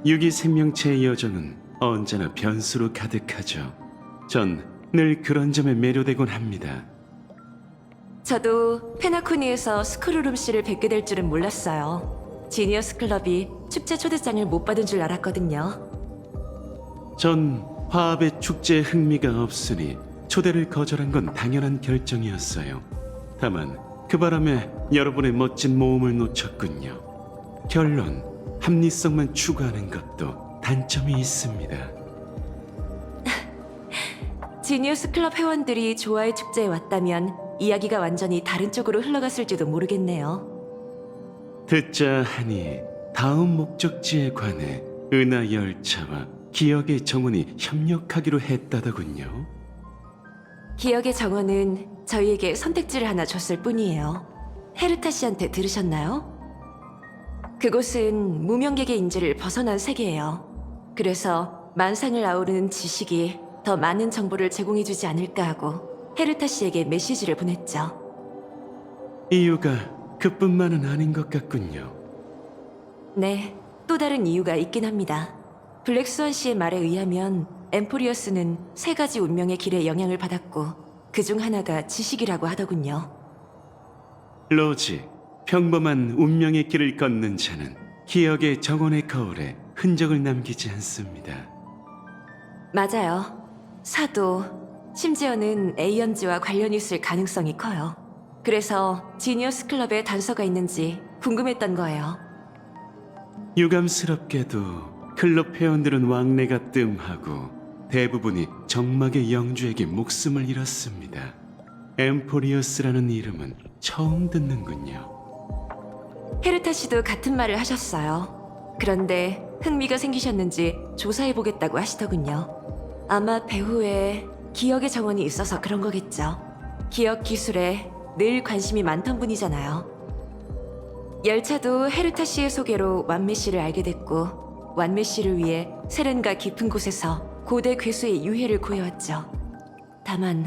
유기 생명체의 여정은 언제나 변수로 가득하죠. 전 늘 그런 점에 매료되곤 합니다. 저도 페나코니에서 스크루룸 씨를 뵙게 될 줄은 몰랐어요. 지니어스 클럽이 축제 초대장을 못 받은 줄 알았거든요. 전 화합의 축제에 흥미가 없으니 초대를 거절한 건 당연한 결정이었어요. 다만 그 바람에 여러분의 멋진 모험을 놓쳤군요. 결론, 합리성만 추구하는 것도 단점이 있습니다. 지니어스 클럽 회원들이 조아의 축제에 왔다면 이야기가 완전히 다른 쪽으로 흘러갔을지도 모르겠네요. 듣자 하니 다음 목적지에 관해 은하 열차와 기억의 정원이 협력하기로 했다더군요. 기억의 정원은 저희에게 선택지를 하나 줬을 뿐이에요. 헤르타 씨한테 들으셨나요? 그곳은 무명객의 인지를 벗어난 세계예요. 그래서 만상을 아우르는 지식이 더 많은 정보를 제공해주지 않을까 하고 헤르타 씨에게 메시지를 보냈죠. 이유가 그뿐만은 아닌 것 같군요. 네, 또 다른 이유가 있긴 합니다. 블랙스완 씨의 말에 의하면 엠포리어스는 세 가지 운명의 길에 영향을 받았고 그 중 하나가 지식이라고 하더군요. 로지, 평범한 운명의 길을 걷는 자는 기억의 정원의 거울에 흔적을 남기지 않습니다. 맞아요. 사도, 심지어는 에이언즈와 관련이 있을 가능성이 커요. 그래서 지니어스 클럽에 단서가 있는지 궁금했던 거예요. 유감스럽게도 클럽 회원들은 왕래가 뜸하고 대부분이 정막의 영주에게 목숨을 잃었습니다. 엠포리어스라는 이름은 처음 듣는군요. 헤르타 씨도 같은 말을 하셨어요. 그런데 흥미가 생기셨는지 조사해보겠다고 하시더군요. 아마 배후에 기억의 정원이 있어서 그런 거겠죠. 기억 기술에 늘 관심이 많던 분이잖아요. 열차도 헤르타 씨의 소개로 완메 씨를 알게 됐고 완메 씨를 위해 세렌과 깊은 곳에서 고대 괴수의 유해를 구해왔죠. 다만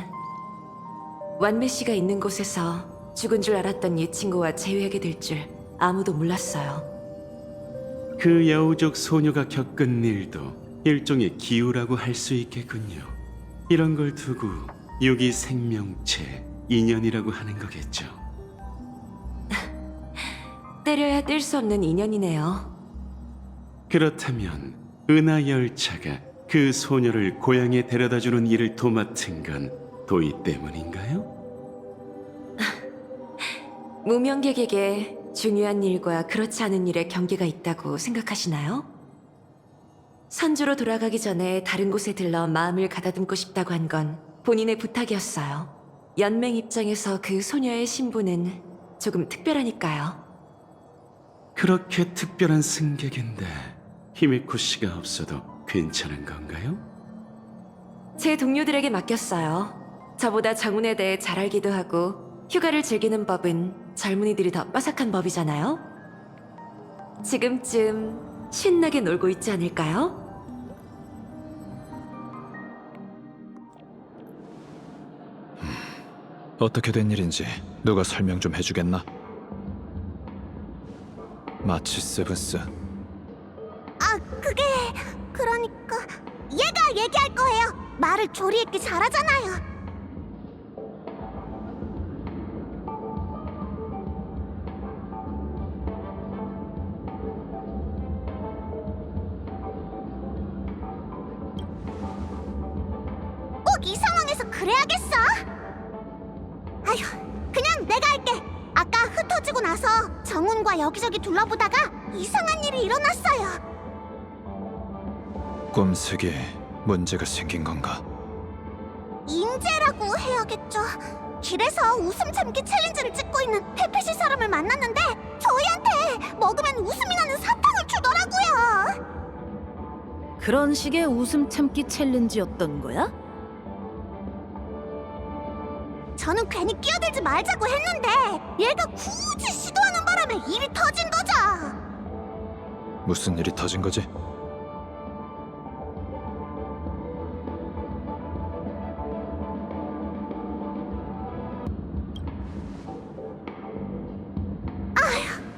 완메 씨가 있는 곳에서 죽은 줄 알았던 이 친구와 재회하게 될 줄 아무도 몰랐어요. 그 여우족 소녀가 겪은 일도 일종의 기우라고 할 수 있겠군요. 이런 걸 두고 유기 생명체 인연이라고 하는 거겠죠. 때려야 뗄 수 없는 인연이네요. 그렇다면 은하 열차가 그 소녀를 고향에 데려다주는 일을 도맡은 건 도희 때문인가요? 무명객에게 중요한 일과 그렇지 않은 일의 경계가 있다고 생각하시나요? 선주로 돌아가기 전에 다른 곳에 들러 마음을 가다듬고 싶다고 한 건 본인의 부탁이었어요. 연맹 입장에서 그 소녀의 신부는 조금 특별하니까요. 그렇게 특별한 승객인데 히메코 씨가 없어도 괜찮은 건가요? 제 동료들에게 맡겼어요. 저보다 정운에 대해 잘 알기도 하고 휴가를 즐기는 법은 젊은이들이 더 빠삭한 법이잖아요. 지금쯤 신나게 놀고 있지 않을까요? 어떻게 된 일인지 누가 설명 좀 해주겠나? 마치 세븐스. 그러니까 얘가 얘기할 거예요. 말을 조리 있게 잘하잖아요. 꼭 이 상황에서 그래야겠어? 아휴, 그냥 내가 할게. 아까 흩어지고 나서 정훈과 여기저기 둘러보다가 이상한 일이 일어났어요. 꿈속에 문제가 생긴 건가? 인재라고 해야겠죠. 길에서 웃음 참기 챌린지를 찍고 있는 페페시 사람을 만났는데 저희한테 먹으면 웃음이 나는 사탕을 주더라고요. 그런 식의 웃음 참기 챌린지였던 거야? 저는 괜히 끼어들지 말자고 했는데 얘가 굳이 시도하는 바람에 일이 터진 거죠. 무슨 일이 터진 거지?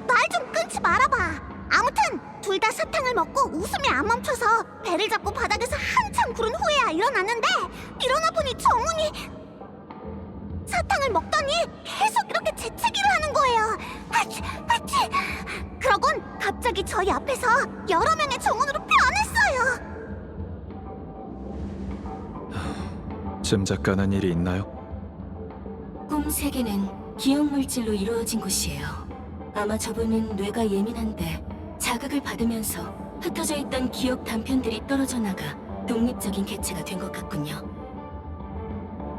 말 좀 끊지 말아봐. 아무튼 둘 다 사탕을 먹고 웃음이 안 멈춰서 배를 잡고 바닥에서 한참 구른 후에야 일어났는데 일어나 보니 정훈이 사탕을 먹더니 계속 이렇게 재채기를 하는 거예요. 하치 하치. 그러곤 갑자기 저희 앞에서 여러 명의 정훈으로 변했어요. 짐작 가는 일이 있나요? 꿈 세계는 기억 물질로 이루어진 곳이에요. 아마 저분은 뇌가 예민한데 자극을 받으면서 흩어져 있던 기억 단편들이 떨어져 나가 독립적인 개체가 된 것 같군요.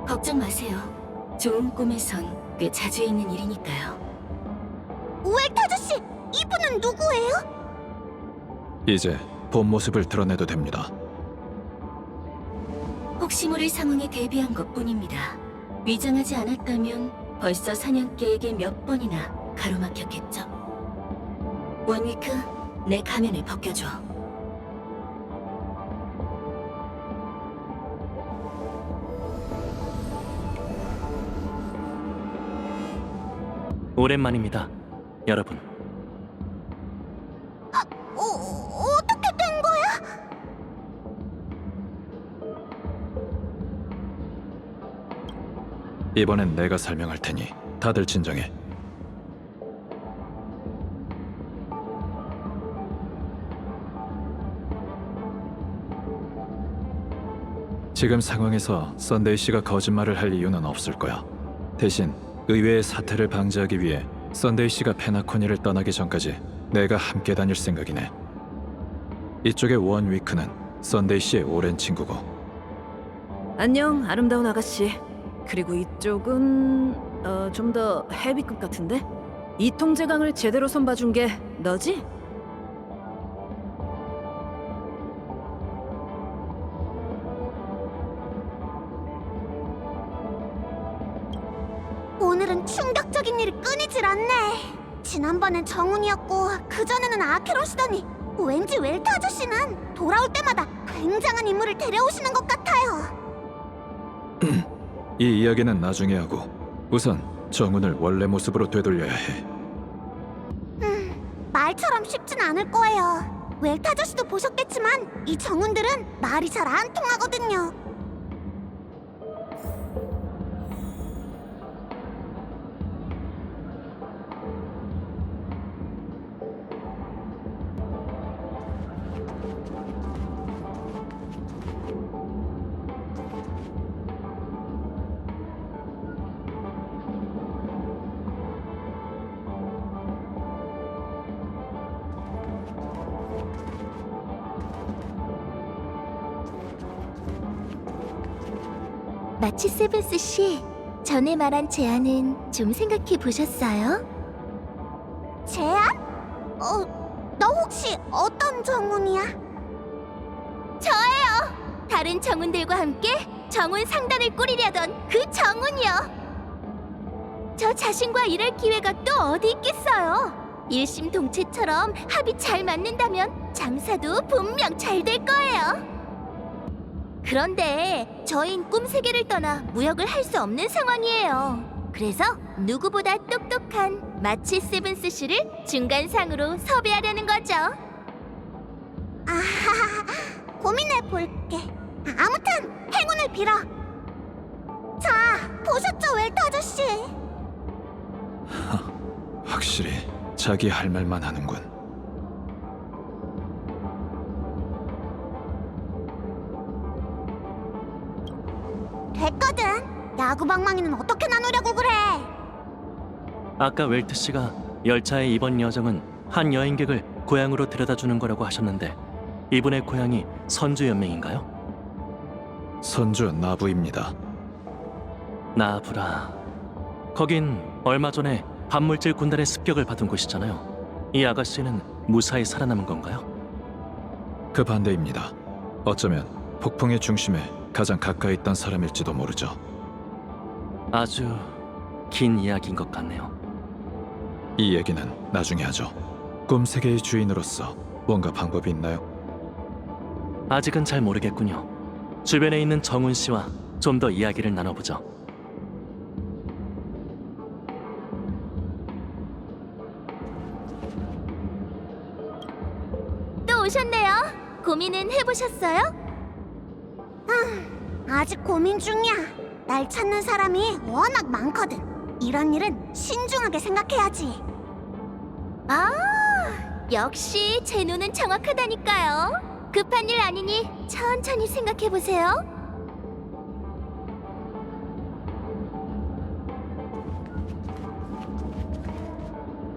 걱정 마세요. 좋은 꿈에선 꽤 자주 있는 일이니까요. 웰트 아저씨, 이분은 누구예요? 이제 본 모습을 드러내도 됩니다. 혹시 모를 상황에 대비한 것뿐입니다. 위장하지 않았다면 벌써 사냥개에게 몇 번이나 가로막혔겠죠. 원위크, 내 가면을 벗겨줘. 오랜만입니다, 여러분. 어떻게 된 거야? 이번엔 내가 설명할 테니 다들 진정해. 지금 상황에서 썬데이 씨가 거짓말을 할 이유는 없을 거야. 대신 의외의 사태를 방지하기 위해 썬데이 씨가 페나코니를 떠나기 전까지 내가 함께 다닐 생각이네. 이쪽의 원 위크는 썬데이 씨의 오랜 친구고, 안녕, 아름다운 아가씨. 그리고 이쪽은 좀 더 헤비급 같은데? 이 통제강을 제대로 손봐준 게 너지? 오늘은 충격적인 일이 끊이질 않네. 지난번엔 정훈이었고 그전에는 아케로시더니 왠지 웰트 아저씨는 돌아올 때마다 굉장한 인물을 데려오시는 것 같아요. 이 이야기는 나중에 하고 우선 정훈을 원래 모습으로 되돌려야 해. 말처럼 쉽진 않을 거예요. 웰트 아저씨도 보셨겠지만 이 정훈들은 말이 잘 안 통하거든요. 마치 세븐스 씨, 전에 말한 제안은 좀 생각해 보셨어요? 제안? 너 혹시 어떤 정훈이야? 다른 정훈들과 함께 정훈 상단을 꾸리려던 그 정훈이요. 저 자신과 일할 기회가 또 어디 있겠어요. 일심동체처럼 합이 잘 맞는다면 장사도 분명 잘 될 거예요. 그런데 저흰 꿈 세계를 떠나 무역을 할 수 없는 상황이에요. 그래서 누구보다 똑똑한 마치 세븐스 씨를 중간상으로 섭외하려는 거죠. 아하하, 고민해 볼게. 아무튼 행운을 빌어. 자, 보셨죠, 웰트 아저씨? 확실히 자기 할 말만 하는군. 됐거든. 야구방망이는 어떻게 나누려고 그래? 아까 웰트 씨가 열차의 이번 여정은 한 여행객을 고향으로 데려다주는 거라고 하셨는데 이분의 고향이 선주연맹인가요? 선주 나부입니다. 나부라. 거긴 얼마 전에 반물질 군단의 습격을 받은 곳이잖아요. 이 아가씨는 무사히 살아남은 건가요? 그 반대입니다. 어쩌면 폭풍의 중심에 가장 가까이 있던 사람일지도 모르죠. 아주 긴 이야기인 것 같네요. 이 얘기는 나중에 하죠. 꿈 세계의 주인으로서 뭔가 방법이 있나요? 아직은 잘 모르겠군요. 주변에 있는 정훈 씨와 좀 더 이야기를 나눠보죠. 오셨네요. 고민은 해보셨어요? 아직 고민 중이야. 날 찾는 사람이 워낙 많거든. 이런 일은 신중하게 생각해야지. 아, 역시 제 눈은 정확하다니까요. 급한 일 아니니 천천히 생각해보세요.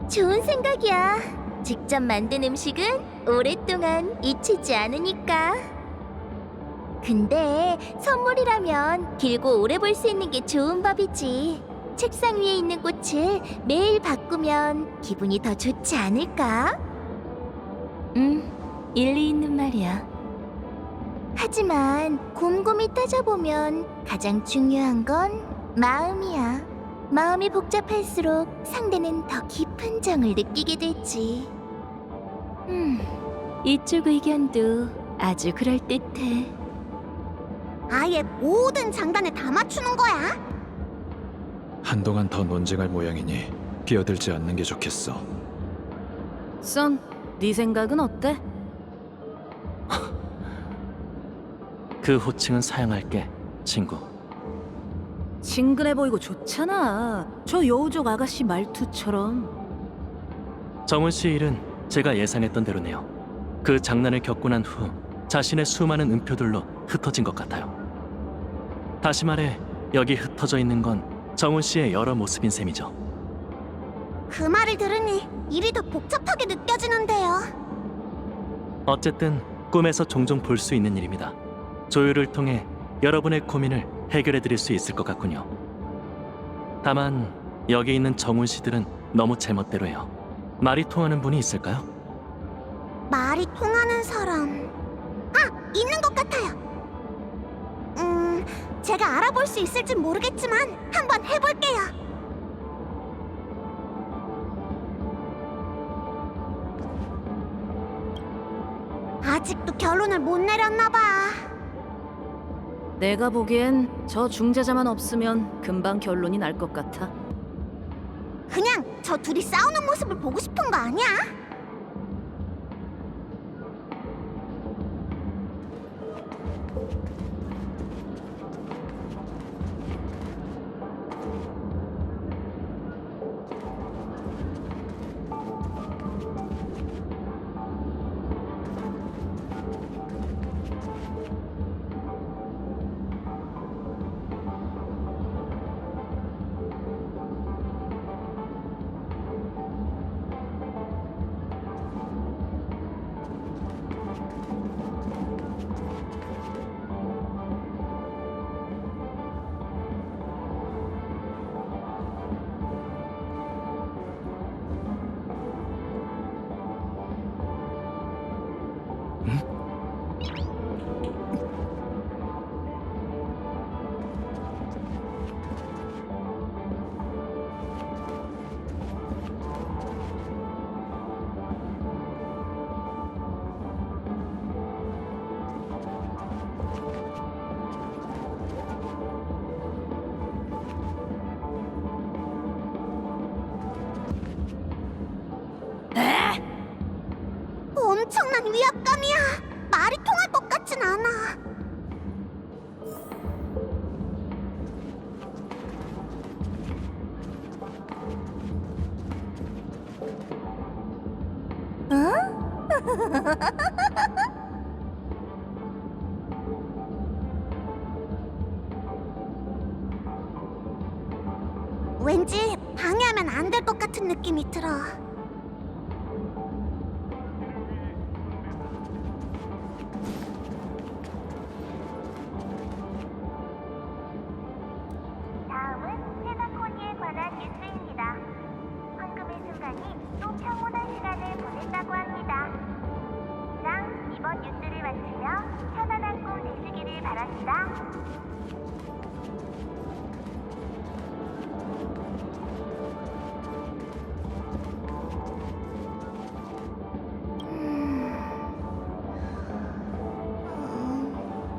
좋은 생각이야. 직접 만든 음식은 오랫동안 잊히지 않으니까. 근데 선물이라면 길고 오래 볼 수 있는 게 좋은 법이지. 책상 위에 있는 꽃을 매일 바꾸면 기분이 더 좋지 않을까? 일리 있는 말이야. 하지만 곰곰이 따져보면 가장 중요한 건 마음이야. 마음이 복잡할수록 상대는 더 깊은 정을 느끼게 되지. 이쪽 의견도 아주 그럴듯해. 아예 모든 장단에 다 맞추는 거야. 한동안 더 논쟁할 모양이니 끼어들지 않는 게 좋겠어. 썬, 네 생각은 어때? 그 호칭은 사양할게, 친구. 친근해 보이고 좋잖아. 저 여우족 아가씨 말투처럼. 정훈 씨 일은 제가 예상했던 대로네요. 그 장난을 겪고 난 후 자신의 수많은 음표들로 흩어진 것 같아요. 다시 말해 여기 흩어져 있는 건 정훈 씨의 여러 모습인 셈이죠. 그 말을 들으니 일이 더 복잡하게 느껴지는데요. 어쨌든 꿈에서 종종 볼 수 있는 일입니다. 조율을 통해 여러분의 고민을 해결해 드릴 수 있을 것 같군요. 다만 여기 있는 정훈 씨들은 너무 제멋대로예요. 말이 통하는 분이 있을까요? 말이 통하는 사람... 아! 있는 것 같아요. 제가 알아볼 수 있을진 모르겠지만 한번 해볼게요. 아직도 결론을 못 내렸나 봐. 내가 보기엔 저 중재자만 없으면 금방 결론이 날 것 같아. 그냥 저 둘이 싸우는 모습을 보고 싶은 거 아니야? 엄청난 위압감이야. 말이 통할 것 같진 않아. 왠지 방해하면 안 될 것 같은 느낌이 들어. 다음은 페나코니에 관한 뉴스입니다. 황금의 순간이 또 평온한 시간을 보냈다고 합니다. 이상 이번 뉴스를 마치며 편안한 꿈 되시기를 바랍니다.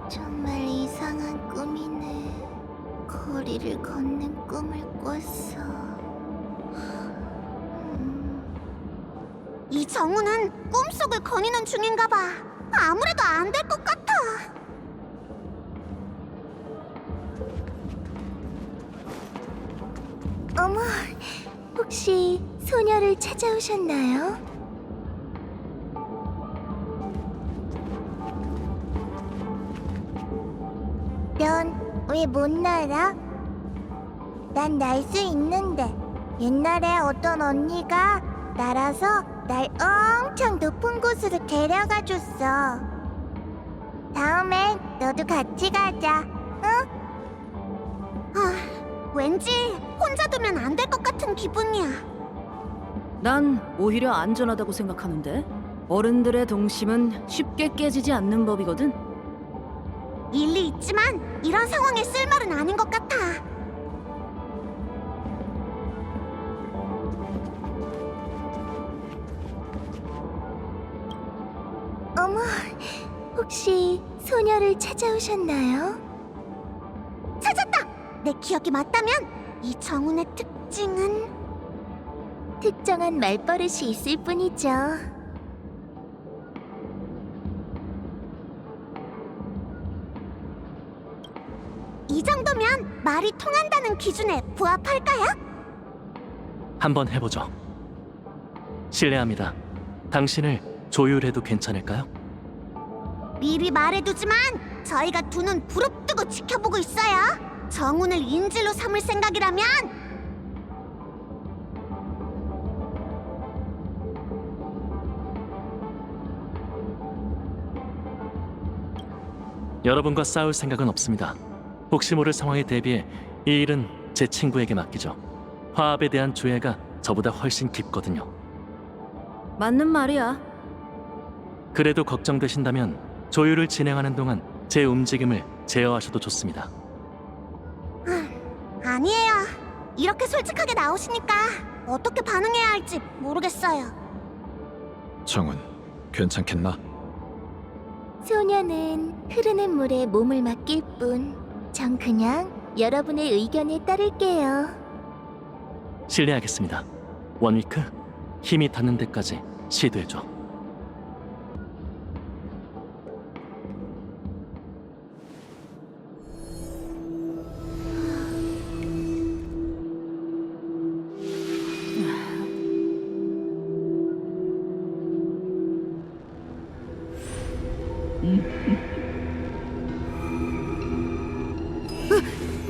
정말 이상한 꿈이네. 거리를 걷는 꿈을 꿨어. 이 정우는 꿈속을 거니는 중인가 봐. 아무래도 안 될 것 같아. 어머, 혹시 소녀를 찾아오셨나요? 넌 왜 못 날아? 난 날 수 있는데 옛날에 어떤 언니가 날아서 날 엄청 높은 곳으로 데려가 줬어. 다음엔 너도 같이 가자, 응? 왠지 혼자 두면 안 될 것 같은 기분이야. 난 오히려 안전하다고 생각하는데 어른들의 동심은 쉽게 깨지지 않는 법이거든. 일리 있지만 이런 상황에 쓸 말은 아닌 것 같아. 어머, 혹시 소녀를 찾아오셨나요? 찾았다! 내 기억이 맞다면 이 정운의 특징은 특정한 말버릇이 있을 뿐이죠. 이 정도면 말이 통한다는 기준에 부합할까요? 한번 해보죠. 실례합니다. 당신을 조율해도 괜찮을까요? 미리 말해두지만 저희가 두 눈 부릅뜨고 지켜보고 있어요. 정운을 인질로 삼을 생각이라면 여러분과 싸울 생각은 없습니다. 혹시 모를 상황에 대비해 이 일은 제 친구에게 맡기죠. 화합에 대한 조예가 저보다 훨씬 깊거든요. 맞는 말이야. 그래도 걱정되신다면 조율을 진행하는 동안 제 움직임을 제어하셔도 좋습니다. 아니에요. 이렇게 솔직하게 나오시니까 어떻게 반응해야 할지 모르겠어요. 정훈, 괜찮겠나? 소녀는 흐르는 물에 몸을 맡길 뿐. 전 그냥 여러분의 의견에 따를게요. 실례하겠습니다. 원위크, 힘이 닿는 데까지 시도해줘.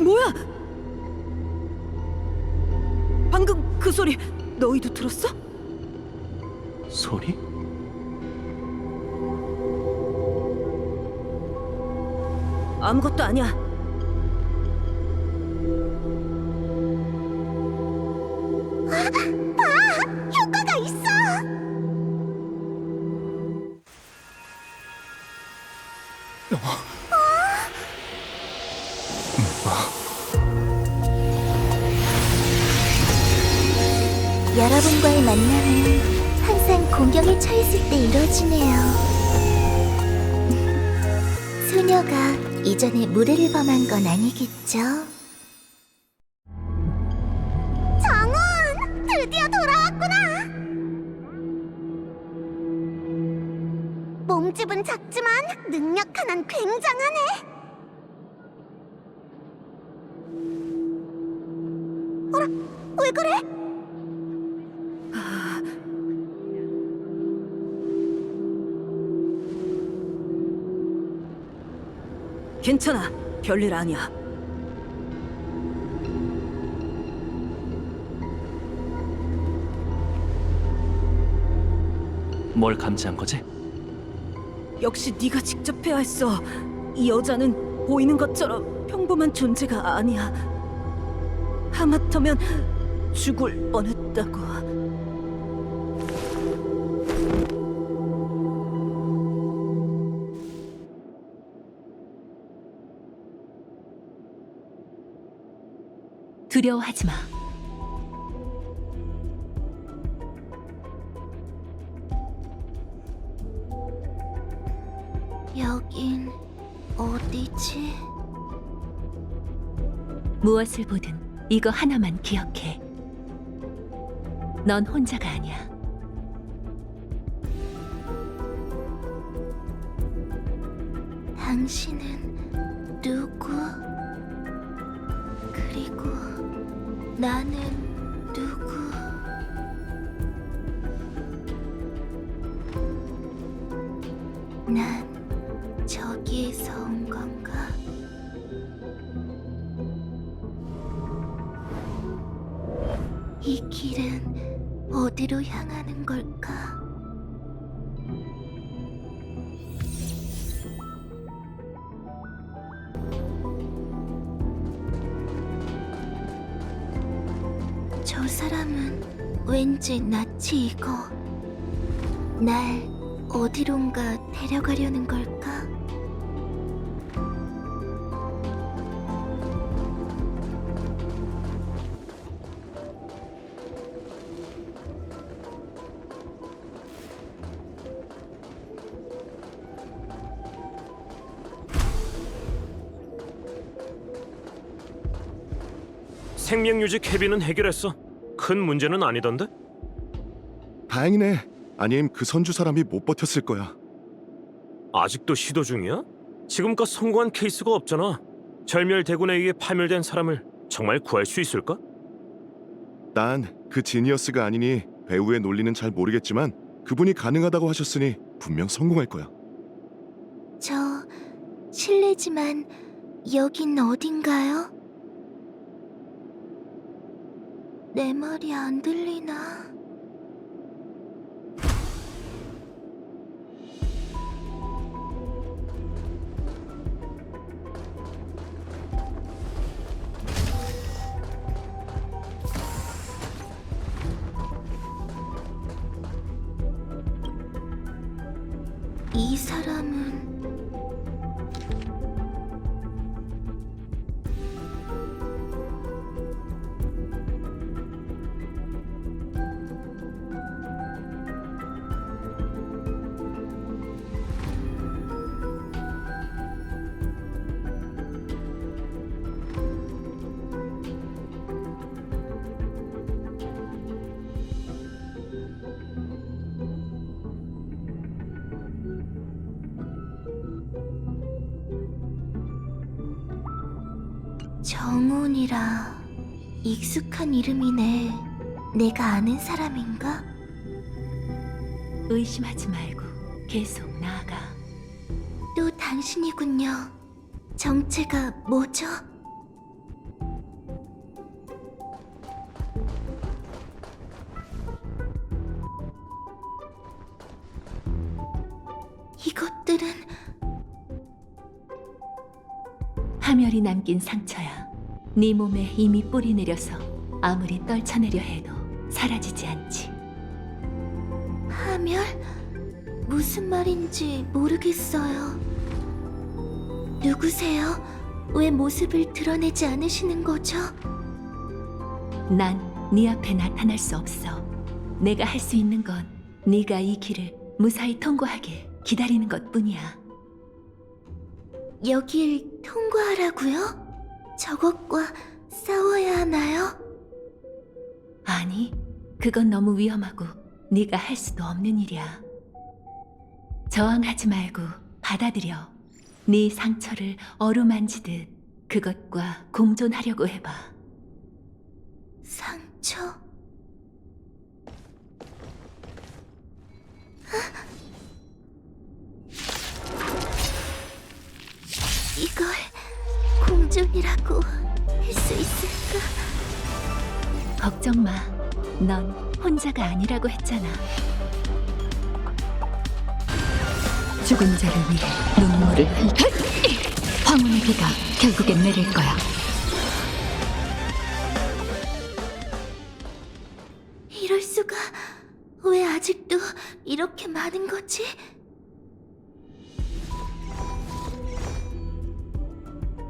뭐야? 방금 그 소리 너희도 들었어? 소리? 아무것도 아니야. 효과가 있어! 여러분과의 만남은 항상 공경에 처했을 때 이루어지네요. 소녀가 이전에 무례를 범한 건 아니겠죠? 정운! 드디어 돌아왔구나! 몸집은 작지만 능력 하나는 굉장하네! 어라? 왜 그래? 괜찮아. 별일 아니야. 뭘 감지한 거지? 역시 네가 직접 해야 했어. 이 여자는 보이는 것처럼 평범한 존재가 아니야. 하마터면 죽을 뻔했다고. 두려워하지 마. 여긴 어디지? 무엇을 보든 이거 하나만 기억해. 넌 혼자가 아니야. 당신은 누구? 그리고 나는 누구? 난 저기에서 온 건가? 이 길은 어디로 향하는 걸까? 저 사람은 왠지 낯이 익어. 날 어디론가 데려가려는 걸까? 생명유지 캐비는 해결했어. 큰 문제는 아니던데? 다행이네. 아님 그 선주 사람이 못 버텼을 거야. 아직도 시도 중이야? 지금껏 성공한 케이스가 없잖아. 절멸대군에 의해 파멸된 사람을 정말 구할 수 있을까? 난 그 지니어스가 아니니 배우의 논리는 잘 모르겠지만 그분이 가능하다고 하셨으니 분명 성공할 거야. 저 실례지만 여긴 어딘가요? 내 말이 안 들리나? 이 사람은 정훈이라 익숙한 이름이네. 내가 아는 사람인가? 의심하지 말고 계속 나아가. 또 당신이군요. 정체가 뭐죠? 이것들은 파멸이 남긴 상처야. 네 몸에 이미 뿌리 내려서 아무리 떨쳐내려 해도 사라지지 않지. 파멸? 무슨 말인지 모르겠어요. 누구세요? 왜 모습을 드러내지 않으시는 거죠? 난 네 앞에 나타날 수 없어. 내가 할 수 있는 건 네가 이 길을 무사히 통과하게 기다리는 것뿐이야. 여길 통과하라고요? 저것과 싸워야 하나요? 아니, 그건 너무 위험하고 네가 할 수도 없는 일이야. 저항하지 말고 받아들여. 네 상처를 어루만지듯 그것과 공존하려고 해봐. 상처? 이걸 공존이라고 할 수 있을까? 걱정 마. 넌 혼자가 아니라고 했잖아. 죽은 자를 위해 눈물을 흘려. 황혼의 비가 결국엔 내릴 거야. 이럴 수가. 왜 아직도 이렇게 많은 거지?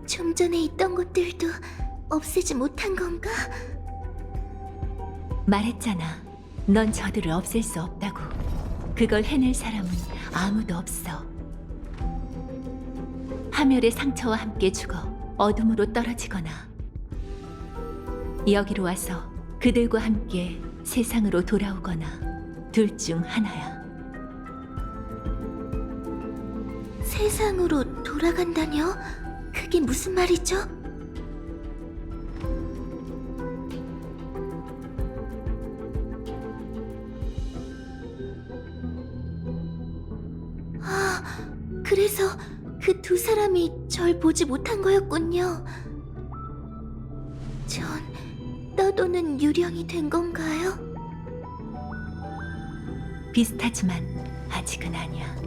좀 전에 있던 것들도 없애지 못한 건가? 말했잖아. 넌 저들을 없앨 수 없다고. 그걸 해낼 사람은 아무도 없어. 하멸의 상처와 함께 죽어 어둠으로 떨어지거나 여기로 와서 그들과 함께 세상으로 돌아오거나 둘 중 하나야. 세상으로 돌아오는 돌아간다뇨? 그게 무슨 말이죠? 아, 그래서 그 두 사람이 절 보지 못한 거였군요. 전 떠도는 유령이 된 건가요? 비슷하지만 아직은 아니야.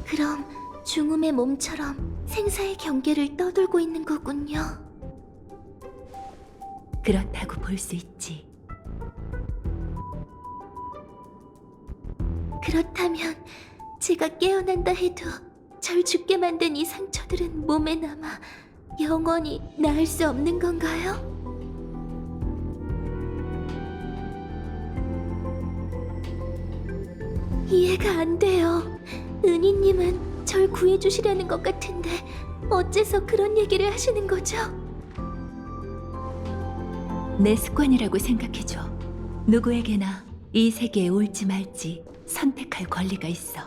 그럼 중음의 몸처럼 생사의 경계를 떠돌고 있는 거군요. 그렇다고 볼 수 있지. 그렇다면 제가 깨어난다 해도 절 죽게 만든 이 상처들은 몸에 남아 영원히 나을 수 없는 건가요? 이해가 안 돼요. 은희님은 절 구해주시려는 것 같은데 어째서 그런 얘기를 하시는 거죠? 내 습관이라고 생각해줘. 누구에게나 이 세계에 올지 말지 선택할 권리가 있어.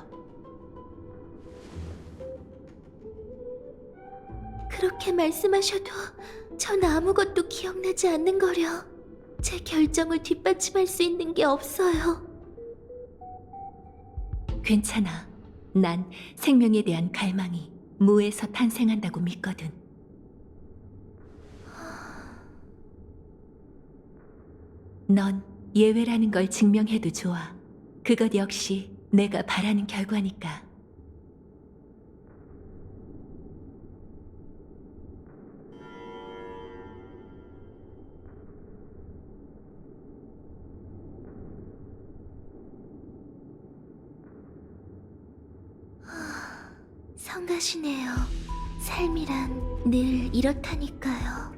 그렇게 말씀하셔도 전 아무것도 기억나지 않는 거려. 제 결정을 뒷받침할 수 있는 게 없어요. 괜찮아. 난 생명에 대한 갈망이 무에서 탄생한다고 믿거든. 넌 예외라는 걸 증명해도 좋아. 그것 역시 내가 바라는 결과니까. 성가시네요. 삶이란 늘 이렇다니까요.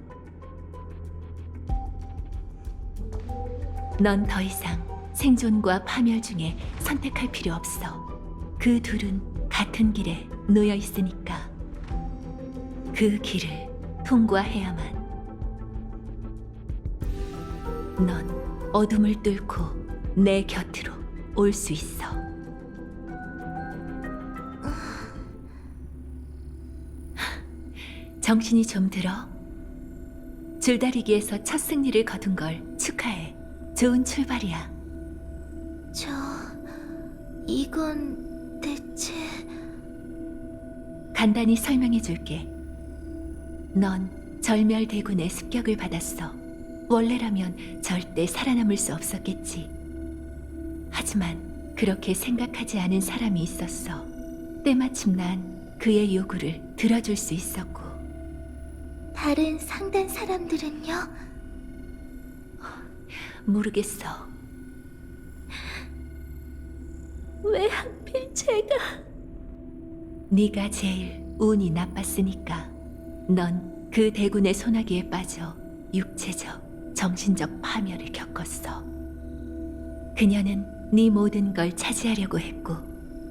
넌 더 이상 생존과 파멸 중에 선택할 필요 없어. 그 둘은 같은 길에 놓여 있으니까. 그 길을 통과해야만. 넌 어둠을 뚫고 내 곁으로 올 수 있어. 정신이 좀 들어? 줄다리기에서 첫 승리를 거둔 걸 축하해. 좋은 출발이야. 이건 대체... 간단히 설명해 줄게. 넌 절멸대군의 습격을 받았어. 원래라면 절대 살아남을 수 없었겠지. 하지만 그렇게 생각하지 않은 사람이 있었어. 때마침 난 그의 요구를 들어줄 수 있었고. 다른 상단 사람들은요? 모르겠어. 왜 하필 제가... 네가 제일 운이 나빴으니까. 넌 그 대군의 소나기에 빠져 육체적, 정신적 파멸을 겪었어. 그녀는 네 모든 걸 차지하려고 했고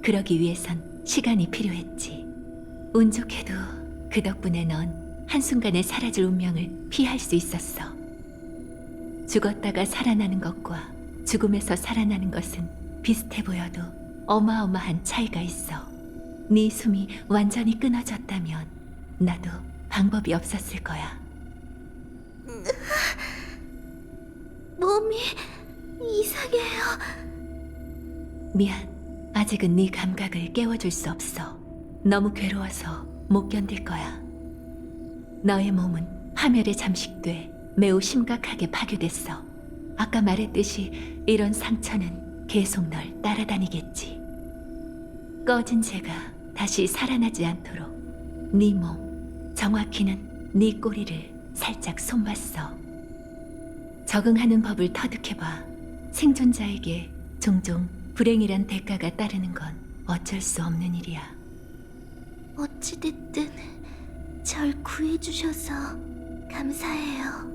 그러기 위해선 시간이 필요했지. 운 좋게도 그 덕분에 넌 한순간에 사라질 운명을 피할 수 있었어. 죽었다가 살아나는 것과 죽음에서 살아나는 것은 비슷해 보여도 어마어마한 차이가 있어. 네 숨이 완전히 끊어졌다면 나도 방법이 없었을 거야. 몸이 이상해요. 미안. 아직은 네 감각을 깨워줄 수 없어. 너무 괴로워서 못 견딜 거야. 너의 몸은 파멸에 잠식돼 매우 심각하게 파괴됐어. 아까 말했듯이 이런 상처는 계속 널 따라다니겠지. 꺼진 재가 다시 살아나지 않도록 네 몸, 정확히는 네 꼬리를 살짝 손봤어. 적응하는 법을 터득해봐. 생존자에게 종종 불행이란 대가가 따르는 건 어쩔 수 없는 일이야. 어찌됐든 절 구해주셔서 감사해요.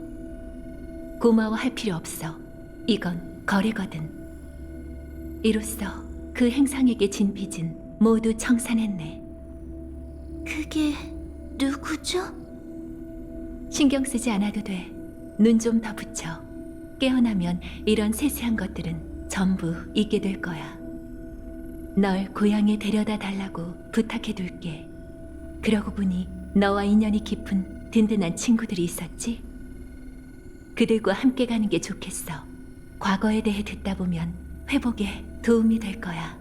고마워할 필요 없어. 이건 거래거든. 이로써 그 행성에게 진 빚은 모두 청산했네. 그게 누구죠? 신경 쓰지 않아도 돼. 눈 좀 더 붙여. 깨어나면 이런 세세한 것들은 전부 잊게 될 거야. 널 고향에 데려다 달라고 부탁해둘게. 그러고 보니 너와 인연이 깊은 든든한 친구들이 있었지? 그들과 함께 가는 게 좋겠어. 과거에 대해 듣다 보면 회복에 도움이 될 거야.